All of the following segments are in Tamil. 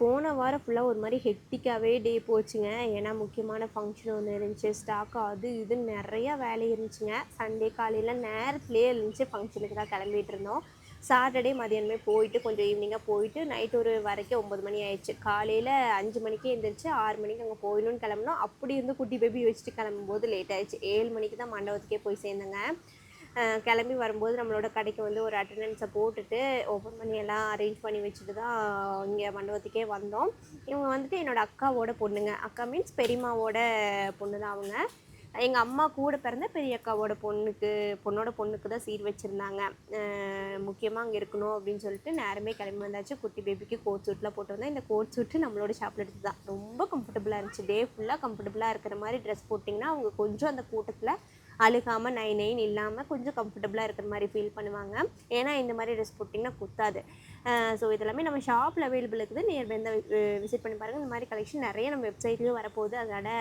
போன வாரம் ஃபுல்லாக ஒரு மாதிரி ஹெக்டிக்காகவே டே போச்சுங்க. ஏன்னா முக்கியமான ஃபங்க்ஷன் ஒன்று இருந்துச்சு. ஸ்டாக் அது இதுன்னு நிறையா வேலை இருந்துச்சுங்க. சண்டே காலையில் நேரத்துலேயே இருந்துச்சு ஃபங்க்ஷனுக்கு தான் கிளம்பிட்டு இருந்தோம். சாட்டர்டே மதியானமே போயிட்டு கொஞ்சம் ஈவினிங்காக போயிட்டு நைட் ஒரு வரைக்கும் 9 மணி ஆயிடுச்சு. காலையில் 5 மணிக்கே எழுந்திரிச்சு 6 மணிக்கு அங்கே போயிடணும்னு கிளம்புனோம். அப்படி இருந்து குட்டி பேபி வச்சுட்டு கிளம்பும்போது லேட் ஆயிடுச்சு. 7 மணிக்கு தான் மண்டபத்துக்கே போய் சேர்ந்தேங்க. கிளம்பி வரும்போது நம்மளோட கடைக்கு வந்து ஒரு அட்டண்டன்ஸை போட்டுட்டு ஓப்பன் பண்ணி எல்லாம் அரேஞ்ச் பண்ணி வச்சுட்டு தான் இங்கே மண்டபத்துக்கே வந்தோம். இவங்க வந்துட்டு என்னோடய அக்காவோட பொண்ணுங்க. அக்கா மீன்ஸ் பெரியம்மாவோட பொண்ணு தான் அவங்க. எங்கள் அம்மா கூட பிறந்த பெரிய அக்காவோட பொண்ணோட பொண்ணுக்கு தான் சீர் வச்சுருந்தாங்க. முக்கியமாக அங்கே இருக்கணும் அப்படின்னு சொல்லிட்டு நேரமே கிளம்பி வந்தாச்சு. குட்டி பேபிக்கு கோட் சூட்லாம் போட்டு வந்தேன். இந்த கோட் சூட்டு நம்மளோட ஷாப்பில் எடுத்து தான் ரொம்ப கம்ஃபர்டபுளாக இருந்துச்சு. டே ஃபுல்லாக கம்ஃபர்டபுளாக இருக்கிற மாதிரி ட்ரெஸ் போட்டிங்கன்னா அவங்க கொஞ்சம் அந்த கூட்டத்தில் அழுகாமல் நை நைன்னு இல்லாமல் கொஞ்சம் கம்ஃபர்டபுளாக இருக்கிற மாதிரி ஃபீல் பண்ணுவாங்க. ஏன்னா இந்த மாதிரி ட்ரெஸ் போட்டிங்கன்னா குத்தாது. ஸோ இதெல்லாமே நம்ம ஷாப்பில் அவைலபிள் இருக்குது. நியர்பை இருந்தால் விசிட் பண்ணி பாருங்கள். இந்த மாதிரி கலெக்ஷன் நிறைய நம்ம வெப்சைட்லேயும் வரப்போகுது. அதனால்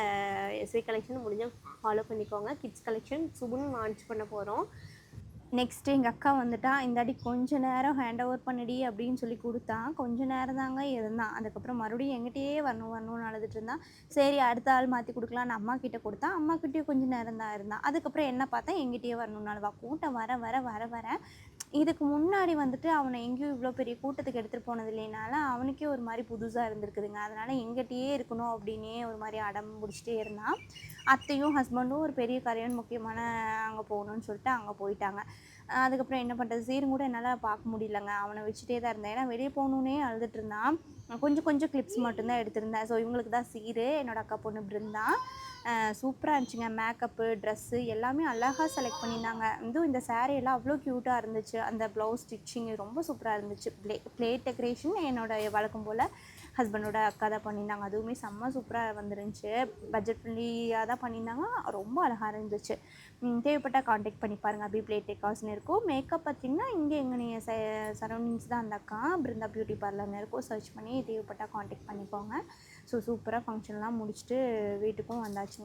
எஸ்வி கலெக்ஷன் முடிஞ்சால் ஃபாலோ பண்ணிக்கோங்க. கிட்ஸ் கலெக்ஷன் சுபுன்னு லான்ச் பண்ண போகிறோம். நெக்ஸ்ட்டு எங்கள் அக்கா வந்துட்டா, இந்தாடி கொஞ்ச நேரம் ஹேண்ட் ஓவர் பண்ணுடி அப்படின்னு சொல்லி கொடுத்தா. கொஞ்ச நேரம் தாங்க இருந்தான். அதுக்கப்புறம் மறுபடியும் எங்கிட்டயே வரணும்னு அழுதுட்டு இருந்தான். சரி அடுத்த ஆள் மாற்றி கொடுக்கலான்னு அம்மா கிட்ட கொடுத்தா. அம்மாக்கிட்டேயும் கொஞ்சம் நேரம் தான் இருந்தான். அதுக்கப்புறம் என்ன பார்த்தா எங்கிட்டயே வரணும்னு அழுவா. கூட்டம் வர வர வர வர இதுக்கு முன்னாடி வந்துட்டு அவனை எங்கேயும் இவ்வளோ பெரிய கூட்டத்துக்கு எடுத்துகிட்டு போனது இல்லைனால அவனுக்கே ஒரு மாதிரி புதுசாக இருந்திருக்குதுங்க. அதனால் எங்கிட்டயே இருக்கணும் அப்படின்னே ஒரு மாதிரி அடம் பிடிச்சிட்டே இருந்தான். அத்தையும் ஹஸ்பண்டும் ஒரு பெரிய காரியம் முக்கியமான அங்கே போகணுன்னு சொல்லிட்டு அங்கே போயிட்டாங்க. அதுக்கப்புறம் என்ன பண்ணுறது, சீரும் கூட என்னால் பார்க்க முடியலங்க. அவனை வச்சுட்டே தான் இருந்தேன். ஏன்னா வெளியே போகணுன்னே அழுதுட்டு இருந்தான். கொஞ்சம் கிளிப்ஸ் மட்டும்தான் எடுத்திருந்தேன். ஸோ இவங்களுக்கு தான் சீரு. என்னோடய அக்கா பொண்ணு பிருந்தா. சூப்பராக இருந்துச்சுங்க. மேக்கப்பு, ட்ரெஸ்ஸு எல்லாமே அழகாக செலக்ட் பண்ணியிருந்தாங்க. இதுவும் இந்த எல்லாம் அவ்வளோ க்யூட்டாக இருந்துச்சு. அந்த ப்ளவுஸ் ஸ்டிச்சிங் ரொம்ப சூப்பராக இருந்துச்சு. பிளேட் டெக்கரேஷன் என்னோடய வழக்கம் போல் ஹஸ்பண்டோட அக்கா தான் பண்ணியிருந்தாங்க. அதுவுமே செம்ம சூப்பராக வந்துருந்துச்சு. பட்ஜெட் ஃப்ரெண்ட்லியாக தான் பண்ணியிருந்தாங்க. ரொம்ப அழகாக இருந்துச்சு. தேவைப்பட்டால் காண்டாக்ட் பண்ணி பாருங்கள். அபி பிளேட் டெக்காஸ்ன்னு இருக்கும். மேக்கப் பார்த்திங்கன்னா இங்கே எங்கள் நீங்கள் சரௌண்டிங்ஸ் தான் அந்த அக்கா பிருந்தா பியூட்டி பார்லர்னு இருக்கும். சர்ச் பண்ணி தேவைப்பட்டால் காண்டாக்ட் பண்ணிக்கோங்க. ஸோ சூப்பராக ஃபங்க்ஷன்லாம் முடிச்சுட்டு வீட்டுக்கும் வந்தாச்சுங்க.